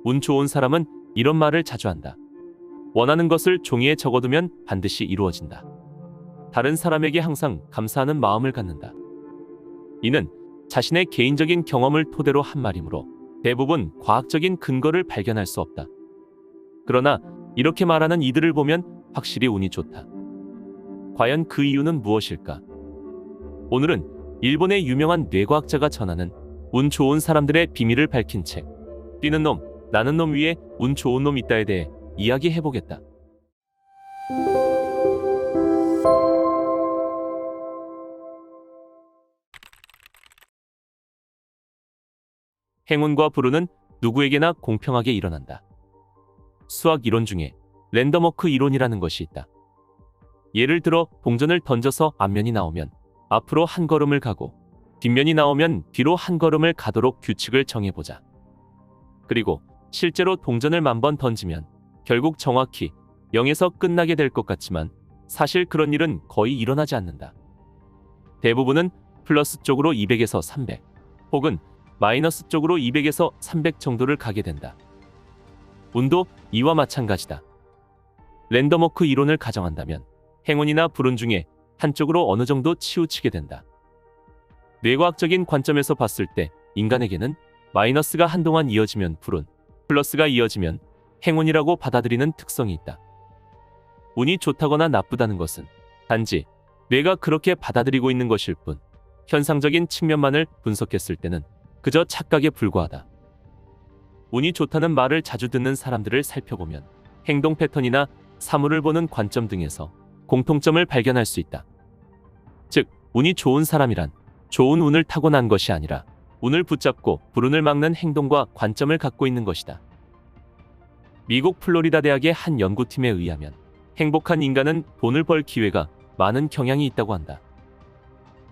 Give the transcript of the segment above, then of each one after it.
운 좋은 사람은 이런 말을 자주 한다. 원하는 것을 종이에 적어두면 반드시 이루어진다. 다른 사람에게 항상 감사하는 마음을 갖는다. 이는 자신의 개인적인 경험을 토대로 한 말이므로 대부분 과학적인 근거를 발견할 수 없다. 그러나 이렇게 말하는 이들을 보면 확실히 운이 좋다. 과연 그 이유는 무엇일까? 오늘은 일본의 유명한 뇌과학자가 전하는 운 좋은 사람들의 비밀을 밝힌 책 뛰는 놈, 나는 놈 위에 운 좋은 놈 있다에 대해 이야기해보겠다. 행운과 불운은 누구에게나 공평하게 일어난다. 수학 이론 중에 랜덤워크 이론이라는 것이 있다. 예를 들어 동전을 던져서 앞면이 나오면 앞으로 한 걸음을 가고 뒷면이 나오면 뒤로 한 걸음을 가도록 규칙을 정해보자. 그리고 실제로 동전을 10,000번 던지면 결국 정확히 0에서 끝나게 될 것 같지만 사실 그런 일은 거의 일어나지 않는다. 대부분은 플러스 쪽으로 200에서 300 혹은 마이너스 쪽으로 200에서 300 정도를 가게 된다. 운도 이와 마찬가지다. 랜덤워크 이론을 가정한다면 행운이나 불운 중에 한쪽으로 어느 정도 치우치게 된다. 뇌과학적인 관점에서 봤을 때 인간에게는 마이너스가 한동안 이어지면 불운, 플러스가 이어지면 행운이라고 받아들이는 특성이 있다. 운이 좋다거나 나쁘다는 것은 단지 뇌가 그렇게 받아들이고 있는 것일 뿐, 현상적인 측면만을 분석했을 때는 그저 착각에 불과하다. 운이 좋다는 말을 자주 듣는 사람들을 살펴보면 행동 패턴이나 사물을 보는 관점 등에서 공통점을 발견할 수 있다. 즉, 운이 좋은 사람이란 좋은 운을 타고난 것이 아니라 운을 붙잡고 불운을 막는 행동과 관점을 갖고 있는 것이다. 미국 플로리다 대학의 한 연구팀에 의하면 행복한 인간은 돈을 벌 기회가 많은 경향이 있다고 한다.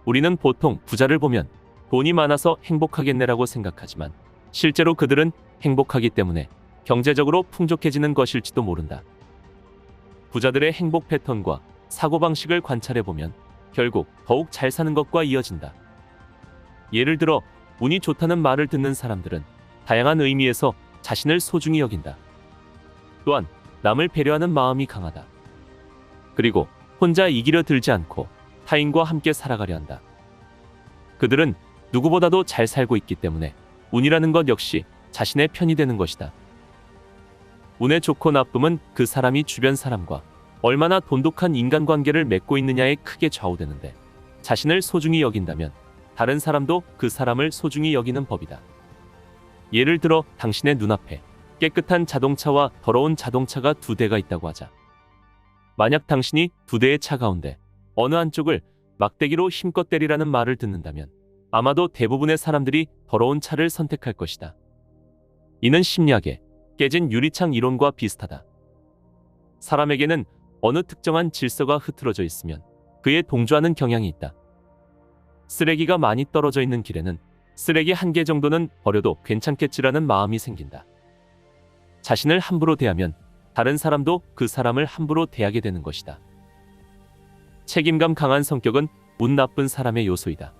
우리는 보통 부자를 보면 돈이 많아서 행복하겠네라고 생각하지만 실제로 그들은 행복하기 때문에 경제적으로 풍족해지는 것일지도 모른다. 부자들의 행복 패턴과 사고방식을 관찰해보면 결국 더욱 잘 사는 것과 이어진다. 예를 들어 운이 좋다는 말을 듣는 사람들은 다양한 의미에서 자신을 소중히 여긴다. 또한 남을 배려하는 마음이 강하다. 그리고 혼자 이기려 들지 않고 타인과 함께 살아가려 한다. 그들은 누구보다도 잘 살고 있기 때문에 운이라는 것 역시 자신의 편이 되는 것이다. 운의 좋고 나쁨은 그 사람이 주변 사람과 얼마나 돈독한 인간관계를 맺고 있느냐에 크게 좌우되는데, 자신을 소중히 여긴다면 다른 사람도 그 사람을 소중히 여기는 법이다. 예를 들어 당신의 눈앞에 깨끗한 자동차와 더러운 자동차가 2대가 있다고 하자. 만약 당신이 2대의 차 가운데 어느 한쪽을 막대기로 힘껏 때리라는 말을 듣는다면 아마도 대부분의 사람들이 더러운 차를 선택할 것이다. 이는 심리학의 깨진 유리창 이론과 비슷하다. 사람에게는 어느 특정한 질서가 흐트러져 있으면 그에 동조하는 경향이 있다. 쓰레기가 많이 떨어져 있는 길에는 쓰레기 1개 정도는 버려도 괜찮겠지라는 마음이 생긴다. 자신을 함부로 대하면 다른 사람도 그 사람을 함부로 대하게 되는 것이다. 책임감 강한 성격은 운 나쁜 사람의 요소이다.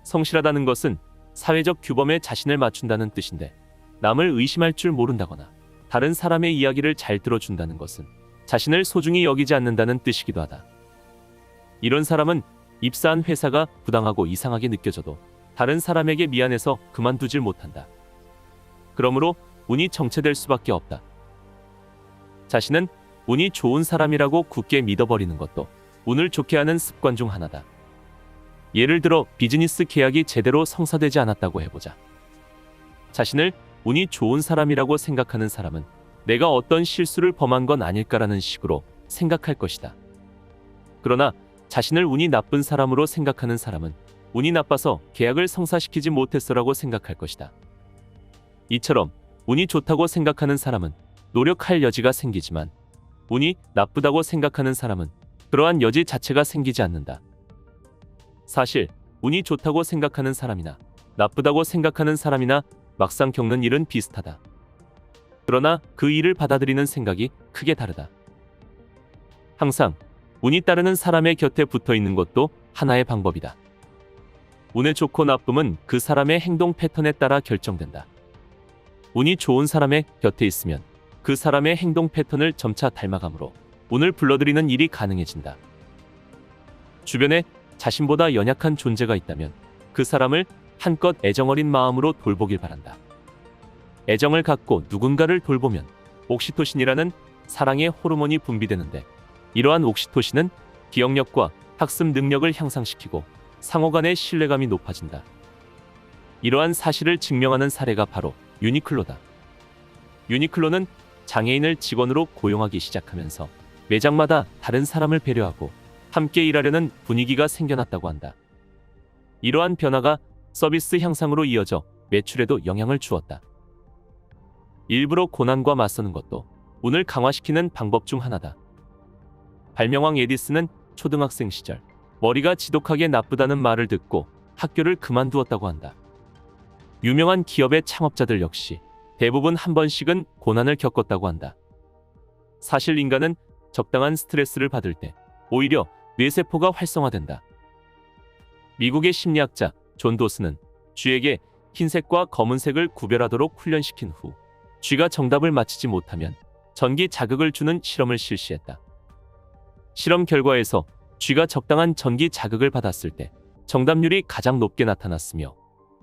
성실하다는 것은 사회적 규범에 자신을 맞춘다는 뜻인데, 남을 의심할 줄 모른다거나 다른 사람의 이야기를 잘 들어준다는 것은 자신을 소중히 여기지 않는다는 뜻이기도 하다. 이런 사람은 입사한 회사가 부당하고 이상하게 느껴져도 다른 사람에게 미안해서 그만두질 못한다. 그러므로 운이 정체될 수밖에 없다. 자신은 운이 좋은 사람이라고 굳게 믿어버리는 것도 운을 좋게 하는 습관 중 하나다. 예를 들어 비즈니스 계약이 제대로 성사되지 않았다고 해보자. 자신을 운이 좋은 사람이라고 생각하는 사람은 내가 어떤 실수를 범한 건 아닐까라는 식으로 생각할 것이다. 그러나 자신을 운이 나쁜 사람으로 생각하는 사람은 운이 나빠서 계약을 성사시키지 못했어라고 생각할 것이다. 이처럼 운이 좋다고 생각하는 사람은 노력할 여지가 생기지만 운이 나쁘다고 생각하는 사람은 그러한 여지 자체가 생기지 않는다. 사실 운이 좋다고 생각하는 사람이나 나쁘다고 생각하는 사람이나 막상 겪는 일은 비슷하다. 그러나 그 일을 받아들이는 생각이 크게 다르다. 항상 운이 따르는 사람의 곁에 붙어 있는 것도 하나의 방법이다. 운의 좋고 나쁨은 그 사람의 행동 패턴에 따라 결정된다. 운이 좋은 사람의 곁에 있으면 그 사람의 행동 패턴을 점차 닮아가므로 운을 불러들이는 일이 가능해진다. 주변에 자신보다 연약한 존재가 있다면 그 사람을 한껏 애정어린 마음으로 돌보길 바란다. 애정을 갖고 누군가를 돌보면 옥시토신이라는 사랑의 호르몬이 분비되는데, 이러한 옥시토신은 기억력과 학습 능력을 향상시키고 상호 간의 신뢰감이 높아진다. 이러한 사실을 증명하는 사례가 바로 유니클로다. 유니클로는 장애인을 직원으로 고용하기 시작하면서 매장마다 다른 사람을 배려하고 함께 일하려는 분위기가 생겨났다고 한다. 이러한 변화가 서비스 향상으로 이어져 매출에도 영향을 주었다. 일부러 고난과 맞서는 것도 운을 강화시키는 방법 중 하나다. 발명왕 에디슨은 초등학생 시절 머리가 지독하게 나쁘다는 말을 듣고 학교를 그만두었다고 한다. 유명한 기업의 창업자들 역시 대부분 한 번씩은 고난을 겪었다고 한다. 사실 인간은 적당한 스트레스를 받을 때 오히려 뇌세포가 활성화된다. 미국의 심리학자 존 도스는 쥐에게 흰색과 검은색을 구별하도록 훈련시킨 후 쥐가 정답을 맞히지 못하면 전기 자극을 주는 실험을 실시했다. 실험 결과에서 쥐가 적당한 전기 자극을 받았을 때 정답률이 가장 높게 나타났으며,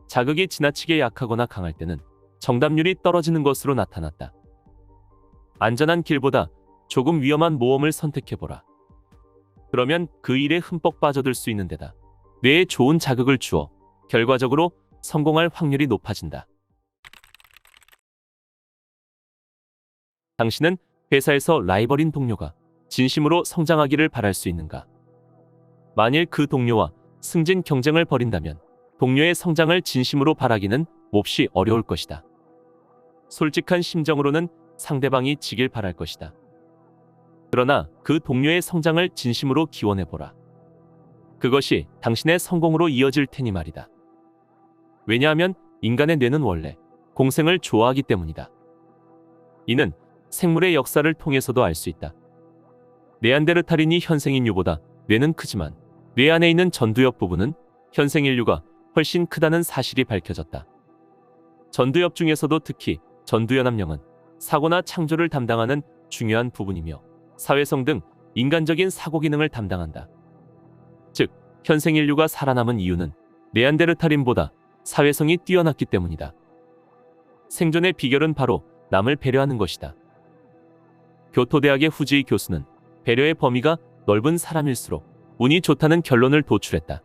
자극이 지나치게 약하거나 강할 때는 정답률이 떨어지는 것으로 나타났다. 안전한 길보다 조금 위험한 모험을 선택해보라. 그러면 그 일에 흠뻑 빠져들 수 있는 데다 뇌에 좋은 자극을 주어 결과적으로 성공할 확률이 높아진다. 당신은 회사에서 라이벌인 동료가 진심으로 성장하기를 바랄 수 있는가? 만일 그 동료와 승진 경쟁을 벌인다면 동료의 성장을 진심으로 바라기는 몹시 어려울 것이다. 솔직한 심정으로는 상대방이 지길 바랄 것이다. 그러나 그 동료의 성장을 진심으로 기원해보라. 그것이 당신의 성공으로 이어질 테니 말이다. 왜냐하면 인간의 뇌는 원래 공생을 좋아하기 때문이다. 이는 생물의 역사를 통해서도 알 수 있다. 네안데르탈인이 현생 인류보다 뇌는 크지만 뇌 안에 있는 전두엽 부분은 현생 인류가 훨씬 크다는 사실이 밝혀졌다. 전두엽 중에서도 특히 전두연합령은 사고나 창조를 담당하는 중요한 부분이며 사회성 등 인간적인 사고 기능을 담당한다. 즉, 현생 인류가 살아남은 이유는 네안데르탈인보다 사회성이 뛰어났기 때문이다. 생존의 비결은 바로 남을 배려하는 것이다. 교토대학의 후지이 교수는 배려의 범위가 넓은 사람일수록 운이 좋다는 결론을 도출했다.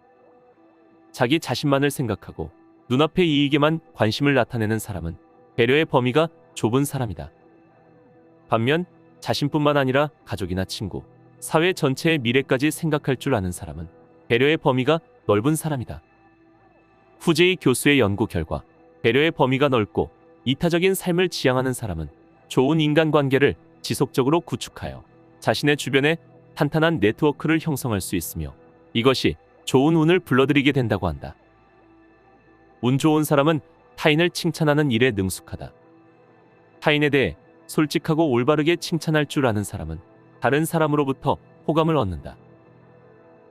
자기 자신만을 생각하고 눈앞의 이익에만 관심을 나타내는 사람은 배려의 범위가 좁은 사람이다. 반면 자신뿐만 아니라 가족이나 친구, 사회 전체의 미래까지 생각할 줄 아는 사람은 배려의 범위가 넓은 사람이다. 후지이 교수의 연구 결과 배려의 범위가 넓고 이타적인 삶을 지향하는 사람은 좋은 인간관계를 지속적으로 구축하여 자신의 주변에 탄탄한 네트워크를 형성할 수 있으며, 이것이 좋은 운을 불러들이게 된다고 한다. 운 좋은 사람은 타인을 칭찬하는 일에 능숙하다. 타인에 대해 솔직하고 올바르게 칭찬할 줄 아는 사람은 다른 사람으로부터 호감을 얻는다.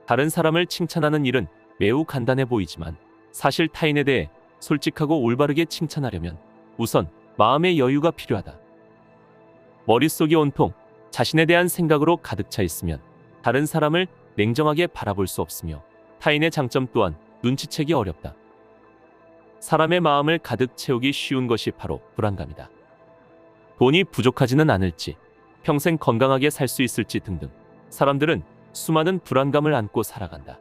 다른 사람을 칭찬하는 일은 매우 간단해 보이지만 사실 타인에 대해 솔직하고 올바르게 칭찬하려면 우선 마음의 여유가 필요하다. 머릿속이 온통 자신에 대한 생각으로 가득 차 있으면 다른 사람을 냉정하게 바라볼 수 없으며 타인의 장점 또한 눈치채기 어렵다. 사람의 마음을 가득 채우기 쉬운 것이 바로 불안감이다. 돈이 부족하지는 않을지, 평생 건강하게 살 수 있을지 등등 사람들은 수많은 불안감을 안고 살아간다.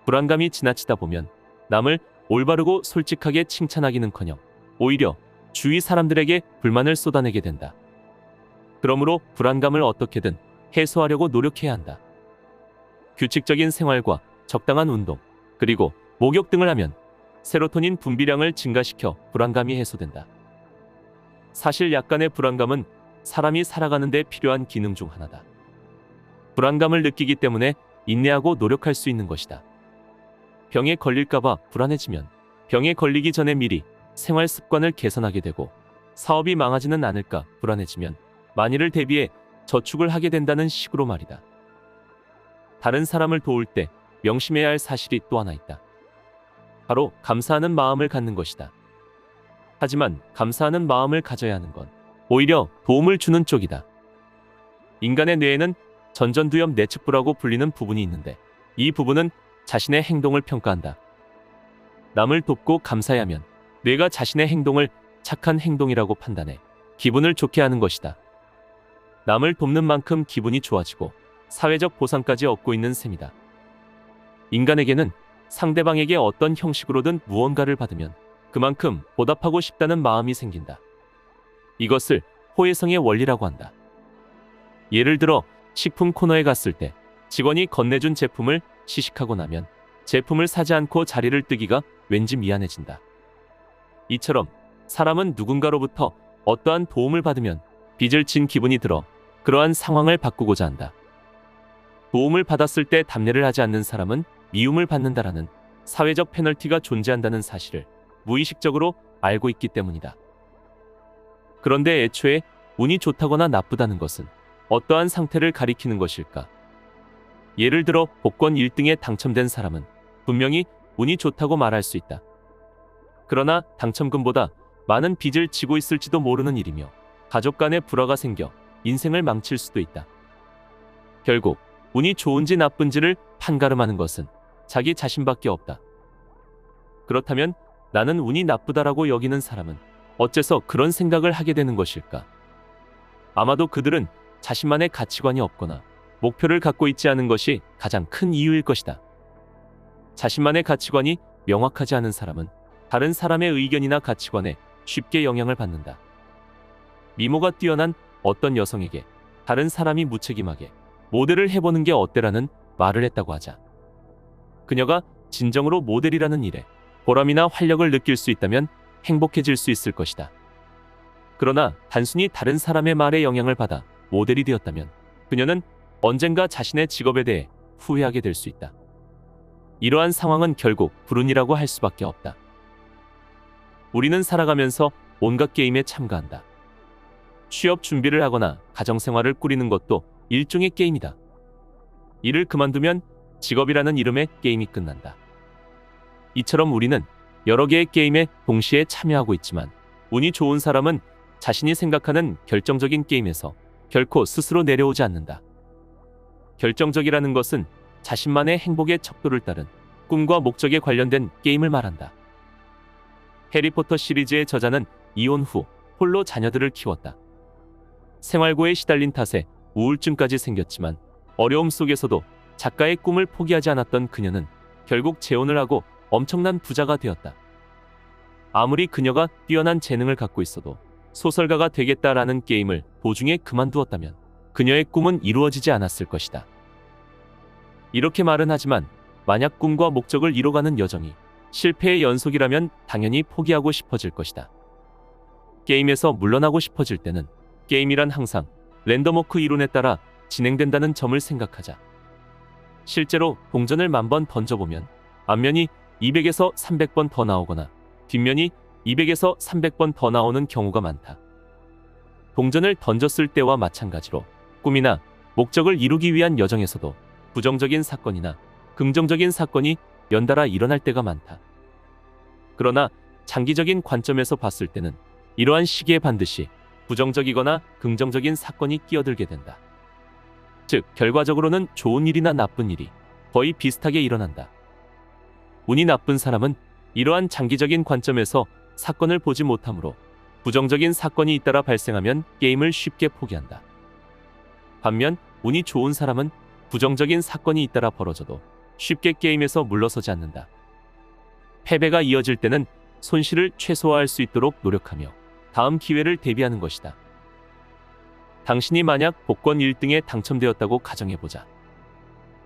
불안감이 지나치다 보면 남을 올바르고 솔직하게 칭찬하기는커녕 오히려 주위 사람들에게 불만을 쏟아내게 된다. 그러므로 불안감을 어떻게든 해소하려고 노력해야 한다. 규칙적인 생활과 적당한 운동, 그리고 목욕 등을 하면 세로토닌 분비량을 증가시켜 불안감이 해소된다. 사실 약간의 불안감은 사람이 살아가는 데 필요한 기능 중 하나다. 불안감을 느끼기 때문에 인내하고 노력할 수 있는 것이다. 병에 걸릴까봐 불안해지면 병에 걸리기 전에 미리 생활 습관을 개선하게 되고, 사업이 망하지는 않을까 불안해지면 만일을 대비해 저축을 하게 된다는 식으로 말이다. 다른 사람을 도울 때 명심해야 할 사실이 또 하나 있다. 바로 감사하는 마음을 갖는 것이다. 하지만 감사하는 마음을 가져야 하는 건 오히려 도움을 주는 쪽이다. 인간의 뇌에는 전전두엽 내측부라고 불리는 부분이 있는데 이 부분은 자신의 행동을 평가한다. 남을 돕고 감사해하면 뇌가 자신의 행동을 착한 행동이라고 판단해 기분을 좋게 하는 것이다. 남을 돕는 만큼 기분이 좋아지고 사회적 보상까지 얻고 있는 셈이다. 인간에게는 상대방에게 어떤 형식으로든 무언가를 받으면 그만큼 보답하고 싶다는 마음이 생긴다. 이것을 호혜성의 원리라고 한다. 예를 들어 식품 코너에 갔을 때 직원이 건네준 제품을 시식하고 나면 제품을 사지 않고 자리를 뜨기가 왠지 미안해진다. 이처럼 사람은 누군가로부터 어떠한 도움을 받으면 빚을 진 기분이 들어 그러한 상황을 바꾸고자 한다. 도움을 받았을 때 답례를 하지 않는 사람은 미움을 받는다라는 사회적 페널티가 존재한다는 사실을 무의식적으로 알고 있기 때문이다. 그런데 애초에 운이 좋다거나 나쁘다는 것은 어떠한 상태를 가리키는 것일까? 예를 들어 복권 1등에 당첨된 사람은 분명히 운이 좋다고 말할 수 있다. 그러나 당첨금보다 많은 빚을 지고 있을지도 모르는 일이며 가족 간의 불화가 생겨 인생을 망칠 수도 있다. 결국 운이 좋은지 나쁜지를 판가름하는 것은 자기 자신밖에 없다. 그렇다면 나는 운이 나쁘다라고 여기는 사람은 어째서 그런 생각을 하게 되는 것일까? 아마도 그들은 자신만의 가치관이 없거나 목표를 갖고 있지 않은 것이 가장 큰 이유일 것이다. 자신만의 가치관이 명확하지 않은 사람은 다른 사람의 의견이나 가치관에 쉽게 영향을 받는다. 미모가 뛰어난 어떤 여성에게 다른 사람이 무책임하게 모델을 해보는 게 어때라는 말을 했다고 하자. 그녀가 진정으로 모델이라는 일에 보람이나 활력을 느낄 수 있다면 행복해질 수 있을 것이다. 그러나 단순히 다른 사람의 말에 영향을 받아 모델이 되었다면 그녀는 언젠가 자신의 직업에 대해 후회하게 될 수 있다. 이러한 상황은 결국 불운이라고 할 수밖에 없다. 우리는 살아가면서 온갖 게임에 참가한다. 취업 준비를 하거나 가정생활을 꾸리는 것도 일종의 게임이다. 이를 그만두면 직업이라는 이름의 게임이 끝난다. 이처럼 우리는 여러 개의 게임에 동시에 참여하고 있지만 운이 좋은 사람은 자신이 생각하는 결정적인 게임에서 결코 스스로 내려오지 않는다. 결정적이라는 것은 자신만의 행복의 척도를 따른 꿈과 목적에 관련된 게임을 말한다. 해리포터 시리즈의 저자는 이혼 후 홀로 자녀들을 키웠다. 생활고에 시달린 탓에 우울증까지 생겼지만 어려움 속에서도 작가의 꿈을 포기하지 않았던 그녀는 결국 재혼을 하고 엄청난 부자가 되었다. 아무리 그녀가 뛰어난 재능을 갖고 있어도 소설가가 되겠다라는 게임을 도중에 그만두었다면 그녀의 꿈은 이루어지지 않았을 것이다. 이렇게 말은 하지만 만약 꿈과 목적을 이뤄가는 여정이 실패의 연속이라면 당연히 포기하고 싶어질 것이다. 게임에서 물러나고 싶어질 때는 게임이란 항상 랜덤워크 이론에 따라 진행된다는 점을 생각하자. 실제로 동전을 10,000번 던져보면 앞면이 200에서 300번 더 나오거나 뒷면이 200에서 300번 더 나오는 경우가 많다. 동전을 던졌을 때와 마찬가지로 꿈이나 목적을 이루기 위한 여정에서도 부정적인 사건이나 긍정적인 사건이 연달아 일어날 때가 많다. 그러나 장기적인 관점에서 봤을 때는 이러한 시기에 반드시 부정적이거나 긍정적인 사건이 끼어들게 된다. 즉, 결과적으로는 좋은 일이나 나쁜 일이 거의 비슷하게 일어난다. 운이 나쁜 사람은 이러한 장기적인 관점에서 사건을 보지 못하므로 부정적인 사건이 잇따라 발생하면 게임을 쉽게 포기한다. 반면 운이 좋은 사람은 부정적인 사건이 잇따라 벌어져도 쉽게 게임에서 물러서지 않는다. 패배가 이어질 때는 손실을 최소화할 수 있도록 노력하며 다음 기회를 대비하는 것이다. 당신이 만약 복권 1등에 당첨되었다고 가정해보자.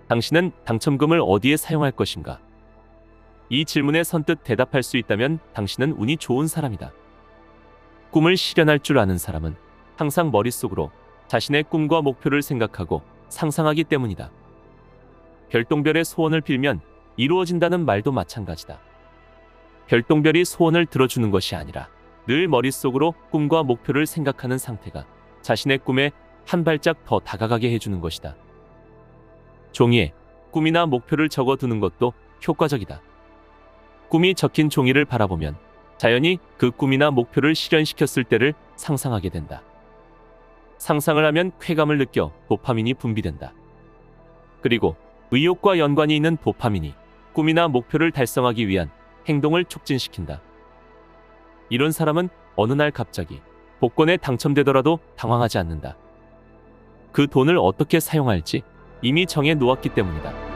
당신은 당첨금을 어디에 사용할 것인가? 이 질문에 선뜻 대답할 수 있다면 당신은 운이 좋은 사람이다. 꿈을 실현할 줄 아는 사람은 항상 머릿속으로 자신의 꿈과 목표를 생각하고 상상하기 때문이다. 별똥별의 소원을 빌면 이루어진다는 말도 마찬가지다. 별똥별이 소원을 들어주는 것이 아니라 늘 머릿속으로 꿈과 목표를 생각하는 상태가 자신의 꿈에 한 발짝 더 다가가게 해주는 것이다. 종이에 꿈이나 목표를 적어두는 것도 효과적이다. 꿈이 적힌 종이를 바라보면 자연히 그 꿈이나 목표를 실현시켰을 때를 상상하게 된다. 상상을 하면 쾌감을 느껴 도파민이 분비된다. 그리고 의욕과 연관이 있는 도파민이 꿈이나 목표를 달성하기 위한 행동을 촉진시킨다. 이런 사람은 어느 날 갑자기 복권에 당첨되더라도 당황하지 않는다. 그 돈을 어떻게 사용할지 이미 정해 놓았기 때문이다.